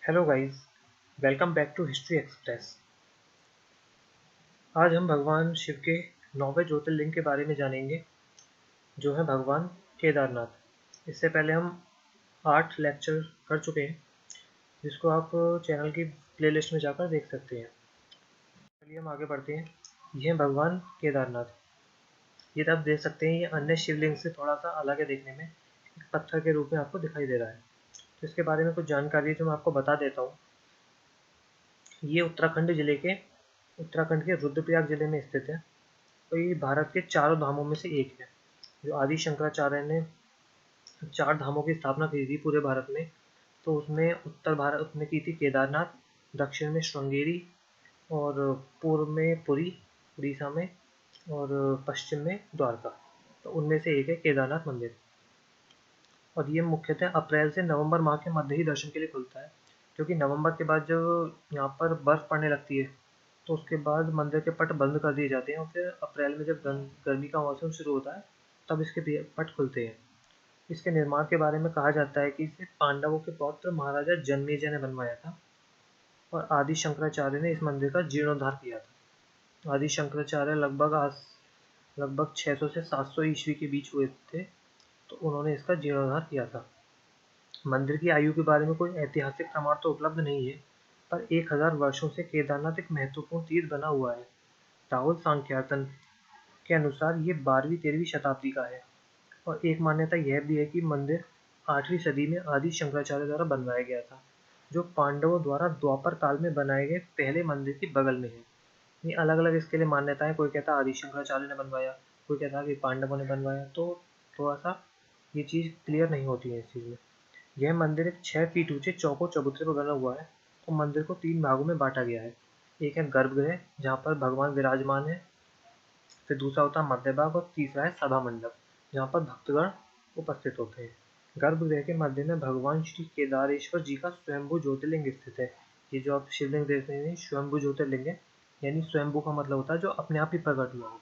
Hello guys, welcome back to history express. आज हम भगवान शिव के 9वें ज्योतिर्लिंग के बारे में जानेंगे, जो है भगवान केदारनाथ। इससे पहले हम 8 लेक्चर कर चुके हैं, जिसको आप चैनल की प्लेलिस्ट में जाकर देख सकते हैं। चलिए हम आगे बढ़ते हैं। ये है भगवान केदारनाथ। ये आप देख सकते हैं, ये अन्य शिवलिंग से थोड़ा सा अलग है देखने में। एक पत्थर के रूप में आपको दिखाई दे रहा है। तो इसके बारे में कुछ जानकारी है जो मैं आपको बता देता हूँ। ये उत्तराखंड के रुद्रप्रयाग जिले में स्थित है। तो ये भारत के चारों धामों में से एक है। जो आदि शंकराचार्य ने 4 धामों की स्थापना की थी पूरे भारत में, तो उसमें उत्तर भारत में की थी केदारनाथ, दक्षिण में श्रृंगेरी, और पूर्व में पुरी उड़ीसा में, और पश्चिम में द्वारका। तो उनमें से एक है केदारनाथ मंदिर। और ये मुख्यतः अप्रैल से नवंबर माह के मध्य ही दर्शन के लिए खुलता है, क्योंकि नवंबर के बाद जब यहाँ पर बर्फ़ पड़ने लगती है, तो उसके बाद मंदिर के पट बंद कर दिए जाते हैं, और फिर अप्रैल में जब गर्मी का मौसम शुरू होता है, तब इसके पट खुलते हैं। इसके निर्माण के बारे में कहा जाता है कि इसे पांडवों के पौत्र महाराजा जन्मेजय ने बनवाया था, और आदि शंकराचार्य ने इस मंदिर का जीर्णोद्धार किया था। आदि शंकराचार्य लगभग 600 से 700 ईस्वी के बीच हुए थे, तो उन्होंने इसका जीर्णोद्धार किया था। मंदिर की आयु के बारे में कोई ऐतिहासिक प्रमाण तो उपलब्ध नहीं है, पर 1000 वर्षों से केदारनाथ एक महत्वपूर्ण तीर्थ बना हुआ है। राहुल सांख्यतन के अनुसार ये 12वीं-13वीं शताब्दी का है, और एक मान्यता यह भी है कि मंदिर 8वीं सदी में आदि शंकराचार्य द्वारा बनवाया गया था, जो पांडवों द्वारा द्वापर काल में बनाए गए पहले मंदिर के बगल में है। ये अलग अलग इसके लिए मान्यताएं, कोई कहता है आदि शंकराचार्य ने बनवाया, कोई कहता है कि पांडवों ने बनवाया। तो थोड़ा सा ये चीज़ क्लियर नहीं होती है इस चीज़ में। यह मंदिर एक 6 फीट ऊंचे चौकोर चबूतरे पर बना हुआ है, और मंदिर को 3 भागों में बांटा गया है। एक है गर्भगृह, जहाँ पर भगवान विराजमान है। फिर दूसरा होता है मध्य भाग, और तीसरा है सभा मंडप, जहाँ पर भक्तगण उपस्थित होते हैं। गर्भगृह के मध्य में भगवान श्री केदारेश्वर जी का स्वयंभू ज्योतिर्लिंग स्थित है। ये जो आप शिवलिंग देख रहे हैं, स्वयंभू ज्योतिर्लिंग है। यानी स्वयंभू का मतलब होता है जो अपने आप ही प्रकट हुआ हो,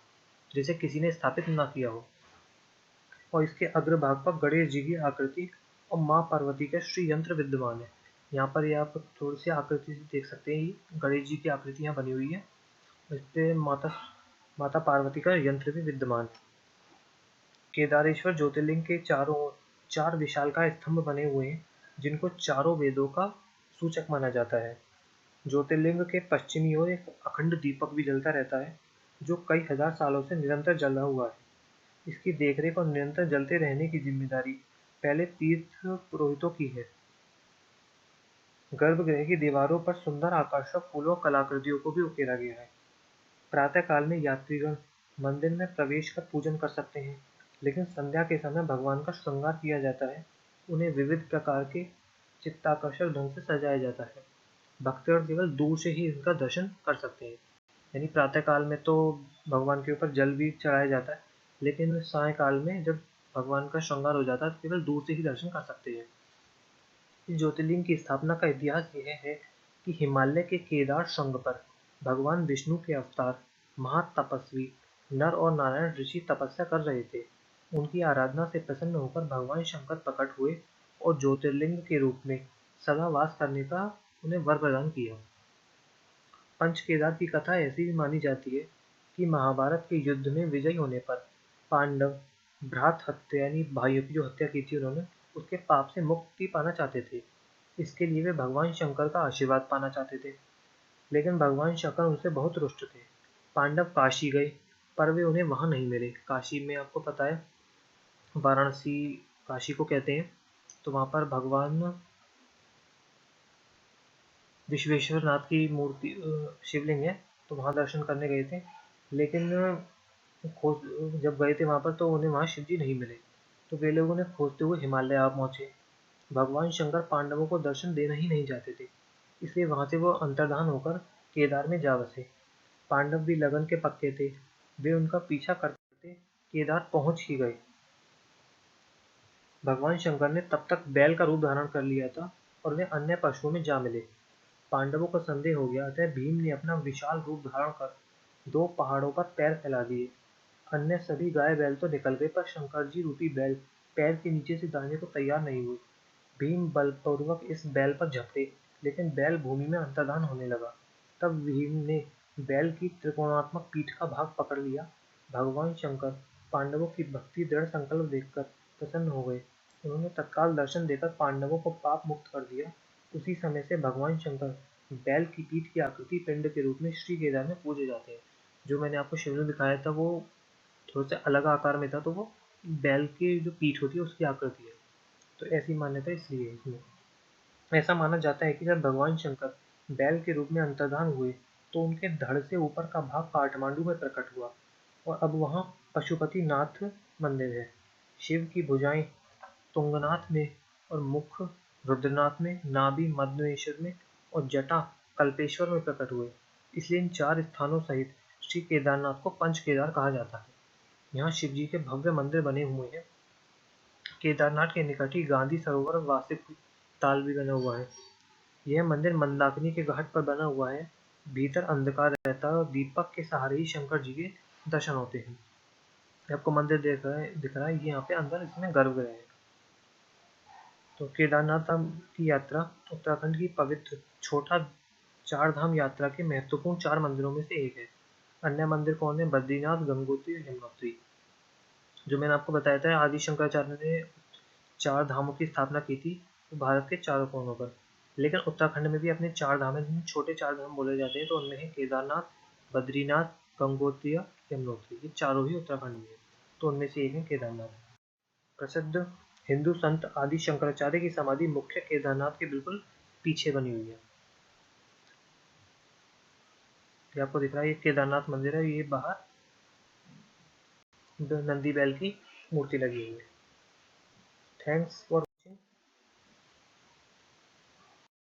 जिसे किसी ने स्थापित ना किया हो। और इसके अग्रभाग पर गणेश जी की आकृति और माँ पार्वती का श्री यंत्र विद्यमान है। यहाँ पर ये आप थोड़ी सी आकृति से देख सकते हैं, गणेश जी की आकृति यहाँ बनी हुई है। इस पे माता पार्वती का यंत्र भी विद्यमान है। केदारेश्वर ज्योतिर्लिंग के चारों ओर 4 विशालकाय स्तंभ बने हुए हैं, जिनको चारों वेदों का सूचक माना जाता है। ज्योतिर्लिंग के पश्चिमी ओर एक अखंड दीपक भी जलता रहता है, जो कई हजार सालों से निरंतर जला हुआ है। इसकी देखरेख और निरंतर जलते रहने की जिम्मेदारी पहले तीर्थ पुरोहितों की है। गर्भगृह की दीवारों पर सुंदर आकर्षक फूलों और कलाकृतियों को भी उकेरा गया है। प्रातः काल में यात्रीगण मंदिर में प्रवेश कर पूजन कर सकते हैं, लेकिन संध्या के समय भगवान का श्रृंगार किया जाता है। उन्हें विविध प्रकार के चित्ताकर्षक ढंग से सजाया जाता है। भक्तगण केवल दूर से ही इनका दर्शन कर सकते हैं। यानी प्रातः काल में तो भगवान के ऊपर जल भी चढ़ाया जाता है, लेकिन सायंकाल में जब भगवान का श्रृंगार हो जाता है, तो केवल दूर से ही दर्शन कर सकते हैं। इस ज्योतिर्लिंग की स्थापना का इतिहास यह है कि हिमालय के केदार शृंग पर भगवान विष्णु के अवतार महातपस्वी नर और नारायण ऋषि तपस्या कर रहे थे। उनकी आराधना से प्रसन्न होकर भगवान शंकर प्रकट हुए, और ज्योतिर्लिंग के रूप में सदा वास करने का उन्हें वर प्रदान किया। पंच केदार की कथा ऐसी भी मानी जाती है कि महाभारत के युद्ध में विजयी होने पर पांडव भ्रात हत्या यानी भाइयों की जो हत्या की थी उन्होंने, उसके पाप से मुक्ति पाना चाहते थे। इसके लिए वे भगवान शंकर का आशीर्वाद पाना चाहते थे, लेकिन भगवान शंकर उनसे बहुत रुष्ट थे। पांडव काशी गए, पर वे उन्हें वहां नहीं मिले। काशी में आपको पता है, वाराणसी काशी को कहते हैं। तो वहां पर भगवान विश्वेश्वर नाथ की मूर्ति शिवलिंग है, तो वहाँ दर्शन करने गए थे। लेकिन खोज जब गए थे वहाँ पर, तो उन्हें वहाँ शिव जी नहीं मिले। तो वे लोग उन्हें खोजते हुए हिमालय आ पहुँचे। भगवान शंकर पांडवों को दर्शन देना ही नहीं चाहते थे, इसलिए वहाँ से वो अंतर्धान होकर केदार में जा बसे। पांडव भी लगन के पक्के थे, वे उनका पीछा करते केदार पहुँच ही गए। भगवान शंकर ने तब तक बैल का रूप धारण कर लिया था, और वे अन्य पशुओं में जा मिले। पांडवों को संदेह हो गया, अतः भीम ने अपना विशाल रूप धारण कर 2 पहाड़ों पर पैर फैला दिए। अन्य सभी गाय बैल तो निकल गए, पर शंकर जी रूपी बैल पैर के नीचे से दाहिने को तैयार नहीं हुए। भीम बलपूर्वक इस बैल पर झपटे, लेकिन बैल भूमि में अंतर्धान होने लगा। तब भीम ने बैल की त्रिकोणात्मक पीठ का भाग पकड़ लिया। भगवान शंकर पांडवों की भक्ति दृढ़ संकल्प देखकर प्रसन्न हो गए। उन्होंने तत्काल दर्शन देकर पांडवों को पाप मुक्त कर दिया। उसी समय से भगवान शंकर बैल की पीठ की आकृति पिंड के रूप में श्री केदार में पूजे जाते हैं। जो मैंने आपको शिव में दिखाया था वो थोड़ा सा अलग आकार में था, तो वो बैल की जो पीठ होती है उसकी आकृति है। तो ऐसी मान्यता इसलिए है इसमें। ऐसा माना जाता है कि जब भगवान शंकर बैल के रूप में अंतर्धान हुए तो उनके धड़ से ऊपर का भाग काठमांडू में प्रकट हुआ और अब वहाँ पशुपतिनाथ मंदिर है। शिव की भुजाएं तुंगनाथ में और मुख रुद्रनाथ में, नाभि मधुनेश्वर में और जटा कल्पेश्वर में प्रकट हुए। इसलिए इन 4 स्थानों सहित श्री केदारनाथ को पंच केदार कहा जाता है। यहाँ शिवजी के भव्य मंदिर बने हुए हैं। केदारनाथ के निकट ही गांधी सरोवर वार्षिक ताल भी बना हुआ है। यह मंदिर मंदाकिनी के घाट पर बना हुआ है। भीतर अंधकार रहता है और दीपक के सहारे ही शंकर जी के दर्शन होते हैं। आपको मंदिर दिख रहा है, ये यहाँ पे अंदर इसमें गर्भगृह है। तो केदारनाथ धाम की यात्रा उत्तराखंड की पवित्र छोटा 4 धाम यात्रा के महत्वपूर्ण 4 मंदिरों में से एक है। अन्य मंदिर कौन है? बद्रीनाथ, गंगोत्री और यमुनोत्री। जो मैंने आपको बताया था, आदि शंकराचार्य ने 4 धामों की स्थापना की थी भारत के चारों कोनों पर। लेकिन उत्तराखंड में भी अपने 4 धाम हैं, छोटे 4 धाम बोले जाते हैं। तो उनमें है केदारनाथ, बद्रीनाथ, गंगोत्री, यमुनोत्री। ये चारों ही उत्तराखंड में है। तो उनमें से एक है केदारनाथ। प्रसिद्ध हिंदू संत आदि शंकराचार्य की समाधि मुख्य केदारनाथ के बिल्कुल पीछे बनी हुई है। ये आपको दिख रहा है, ये केदारनाथ मंदिर है। ये बाहर नंदी बैल की मूर्ति लगी हुई है। Thanks for